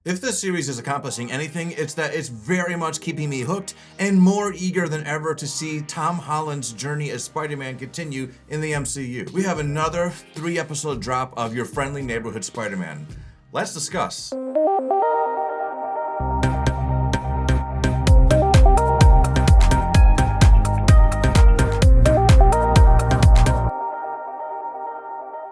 If this series is accomplishing anything, it's that it's very much keeping me hooked and more eager than ever to see Tom Holland's journey as Spider-Man continue in the MCU. We have another 3-episode drop of your friendly neighborhood Spider-Man. Let's discuss.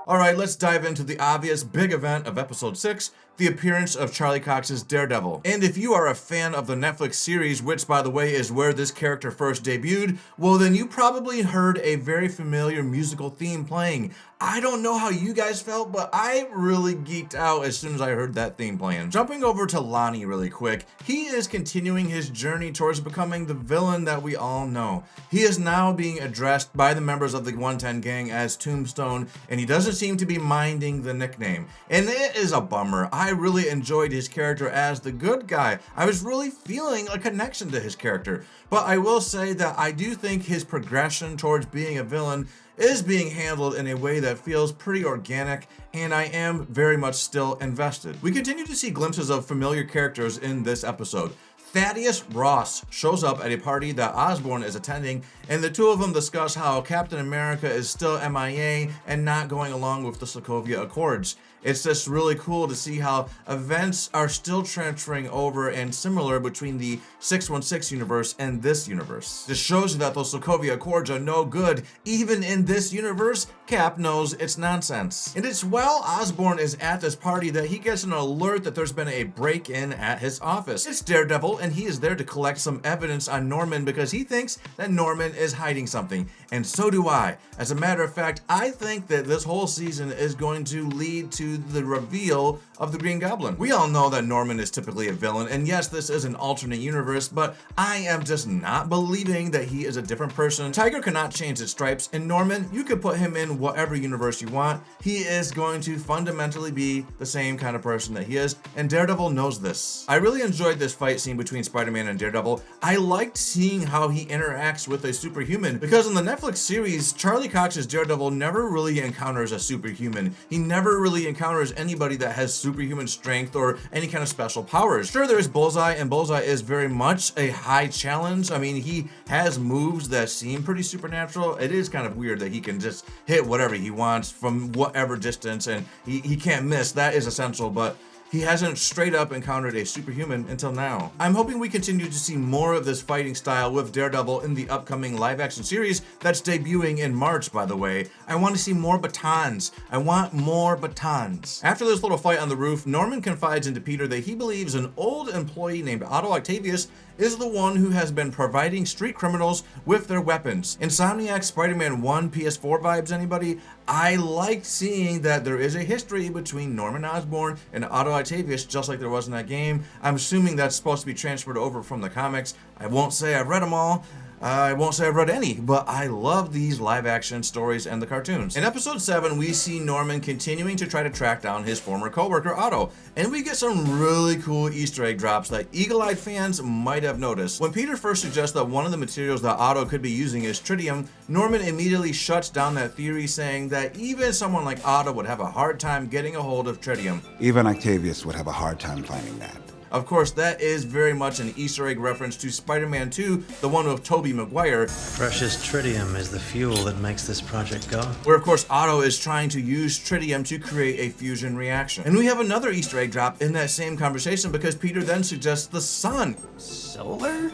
Alright, let's dive into the obvious big event of episode 6, the appearance of Charlie Cox's Daredevil. And if you are a fan of the Netflix series, which by the way is where this character first debuted, well then you probably heard a very familiar musical theme playing. I don't know how you guys felt, but I really geeked out as soon as I heard that theme playing. Jumping over to Lonnie really quick, he is continuing his journey towards becoming the villain that we all know. He is now being addressed by the members of the 110 gang as Tombstone, and he doesn't seem to be minding the nickname. And it is a bummer. I really enjoyed his character as the good guy. I was really feeling a connection to his character. But I will say that I do think his progression towards being a villain is being handled in a way that feels pretty organic, and I am very much still invested. We continue to see glimpses of familiar characters in this episode. Thaddeus Ross shows up at a party that Osborn is attending, and the two of them discuss how Captain America is still MIA and not going along with the Sokovia Accords. It's just really cool to see how events are still transferring over and similar between the 616 universe and this universe. This shows you that those Sokovia Accords are no good. Even in this universe, Cap knows it's nonsense. And it's while Osborn is at this party that he gets an alert that there's been a break-in at his office. It's Daredevil, and he is there to collect some evidence on Norman because he thinks that Norman is hiding something. And so do I. As a matter of fact, I think that this whole season is going to lead to the reveal of the Green Goblin. We all know that Norman is typically a villain, and yes, this is an alternate universe, but I am just not believing that he is a different person. Tiger cannot change its stripes, and Norman, you could put him in whatever universe you want. He is going to fundamentally be the same kind of person that he is, and Daredevil knows this. I really enjoyed this fight scene between Spider-Man and Daredevil. I liked seeing how he interacts with a superhuman, because in the Netflix series, Charlie Cox's Daredevil never really encounters a superhuman. He never really encounters anybody that has superhuman strength or any kind of special powers. Sure, there's Bullseye, and Bullseye is very much a high challenge. I mean, he has moves that seem pretty supernatural. It is kind of weird that he can just hit whatever he wants from whatever distance, and he can't miss. That is essential, but he hasn't straight up encountered a superhuman until now. I'm hoping we continue to see more of this fighting style with Daredevil in the upcoming live-action series that's debuting in March, by the way. I want to see more batons. I want more batons. After this little fight on the roof, Norman confides into Peter that he believes an old employee named Otto Octavius is the one who has been providing street criminals with their weapons. Insomniac Spider-Man 1 PS4 vibes, anybody? I liked seeing that there is a history between Norman Osborn and Otto Octavius, just like there was in that game. I'm assuming that's supposed to be transferred over from the comics. I won't say I've read them all. I won't say I've read any, but I love these live-action stories and the cartoons. In episode 7, we see Norman continuing to try to track down his former co-worker Otto, and we get some really cool Easter egg drops that eagle-eyed fans might have noticed. When Peter first suggests that one of the materials that Otto could be using is tritium, Norman immediately shuts down that theory, saying that even someone like Otto would have a hard time getting a hold of tritium. Even Octavius would have a hard time finding that. Of course, that is very much an Easter egg reference to Spider-Man 2, the one with Tobey Maguire. Precious tritium is the fuel that makes this project go. Where, of course, Otto is trying to use tritium to create a fusion reaction. And we have another Easter egg drop in that same conversation because Peter then suggests the sun. Solar?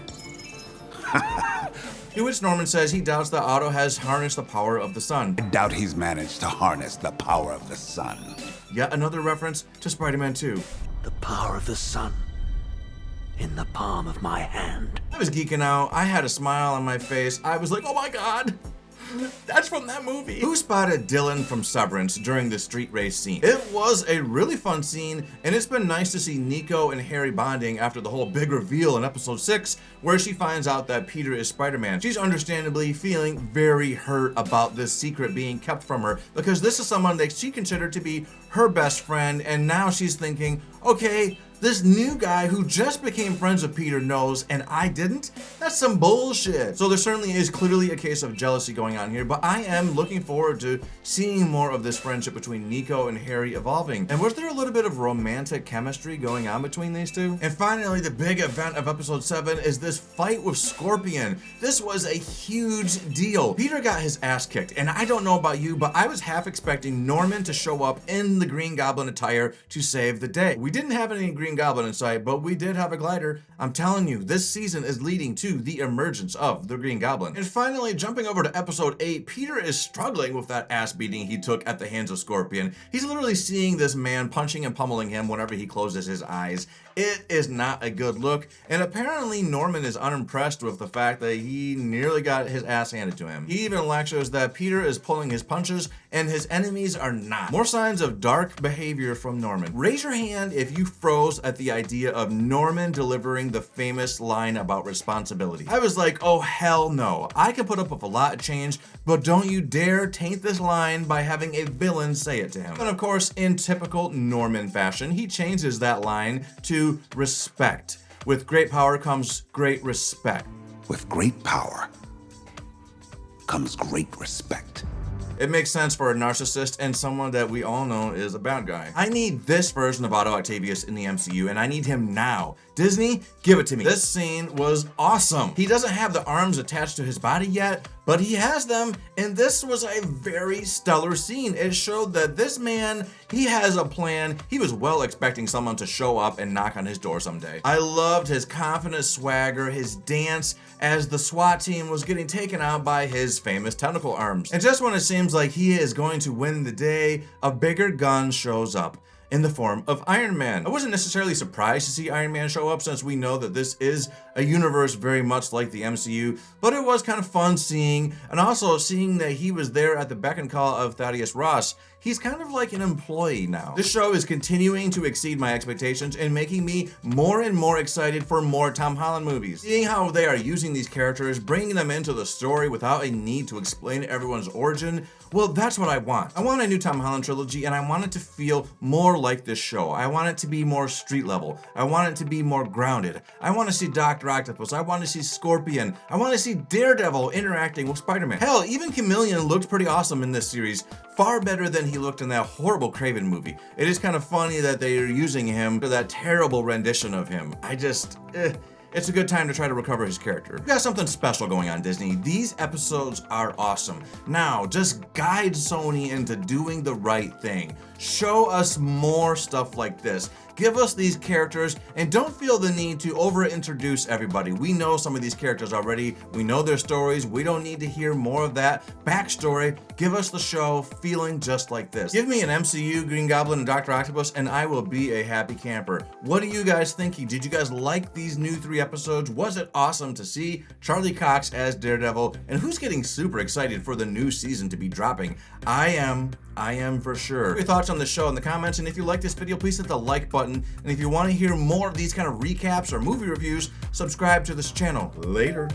To which Norman says he doubts that Otto has harnessed the power of the sun. I doubt he's managed to harness the power of the sun. Yet another reference to Spider-Man 2. The power of the sun in the palm of my hand. I was geeking out. I had a smile on my face. I was like, oh my god, that's from that movie. Who spotted Dylan from Severance during the street race scene? It was a really fun scene, and it's been nice to see Nico and Harry bonding after the whole big reveal in episode 6, where she finds out that Peter is Spider-Man. She's understandably feeling very hurt about this secret being kept from her, because this is someone that she considered to be her best friend, and now she's thinking, okay, this new guy who just became friends with Peter knows and I didn't? That's some bullshit. So there certainly is clearly a case of jealousy going on here, but I am looking forward to seeing more of this friendship between Nico and Harry evolving. And was there a little bit of romantic chemistry going on between these two? And finally, the big event of episode 7 is this fight with Scorpion. This was a huge deal. Peter got his ass kicked, and I don't know about you, but I was half expecting Norman to show up in the Green Goblin attire to save the day. We didn't have any Green Goblin in sight, but we did have a glider. I'm telling you, this season is leading to the emergence of the Green Goblin. And finally, jumping over to episode 8, Peter is struggling with that ass beating he took at the hands of Scorpion. He's literally seeing this man punching and pummeling him whenever he closes his eyes. It is not a good look, and apparently Norman is unimpressed with the fact that he nearly got his ass handed to him. He even lectures that Peter is pulling his punches and his enemies are not. More signs of dark behavior from Norman. Raise your hand if you froze at the idea of Norman delivering the famous line about responsibility. I was like, oh hell no. I can put up with a lot of change, but don't you dare taint this line by having a villain say it to him. And of course, in typical Norman fashion, he changes that line to respect. With great power comes great respect. With great power comes great respect. It makes sense for a narcissist and someone that we all know is a bad guy. I need this version of Otto Octavius in the MCU, and I need him now. Disney, give it to me. This scene was awesome. He doesn't have the arms attached to his body yet, but he has them, and this was a very stellar scene. It showed that this man, he has a plan. He was well expecting someone to show up and knock on his door someday. I loved his confident swagger, his dance, as the SWAT team was getting taken out by his famous tentacle arms. And just when it seems like he is going to win the day, a bigger gun shows up in the form of Iron Man. I wasn't necessarily surprised to see Iron Man show up since we know that this is a universe very much like the MCU, but it was kind of fun seeing, and also seeing that he was there at the beck and call of Thaddeus Ross. He's kind of like an employee now. This show is continuing to exceed my expectations and making me more and more excited for more Tom Holland movies. Seeing how they are using these characters, bringing them into the story without a need to explain everyone's origin, well, that's what I want. I want a new Tom Holland trilogy, and I want it to feel more like this show. I want it to be more street level. I want it to be more grounded. I want to see Dr. Octopus. I want to see Scorpion. I want to see Daredevil interacting with Spider-Man. Hell, even Chameleon looked pretty awesome in this series. Far better than he looked in that horrible Kraven movie. It is kind of funny that they are using him for that terrible rendition of him. It's a good time to try to recover his character. We got something special going on, Disney. These episodes are awesome. Now, just guide Sony into doing the right thing. Show us more stuff like this. Give us these characters, and don't feel the need to over-introduce everybody. We know some of these characters already. We know their stories. We don't need to hear more of that backstory. Give us the show feeling just like this. Give me an MCU Green Goblin and Dr. Octopus, and I will be a happy camper. What are you guys thinking? Did you guys like these new 3 episodes? Was it awesome to see Charlie Cox as Daredevil? And who's getting super excited for the new season to be dropping? I am for sure. Your thoughts on the show in the comments, and if you like this video, please hit the like button. And if you want to hear more of these kind of recaps or movie reviews, subscribe to this channel. Later.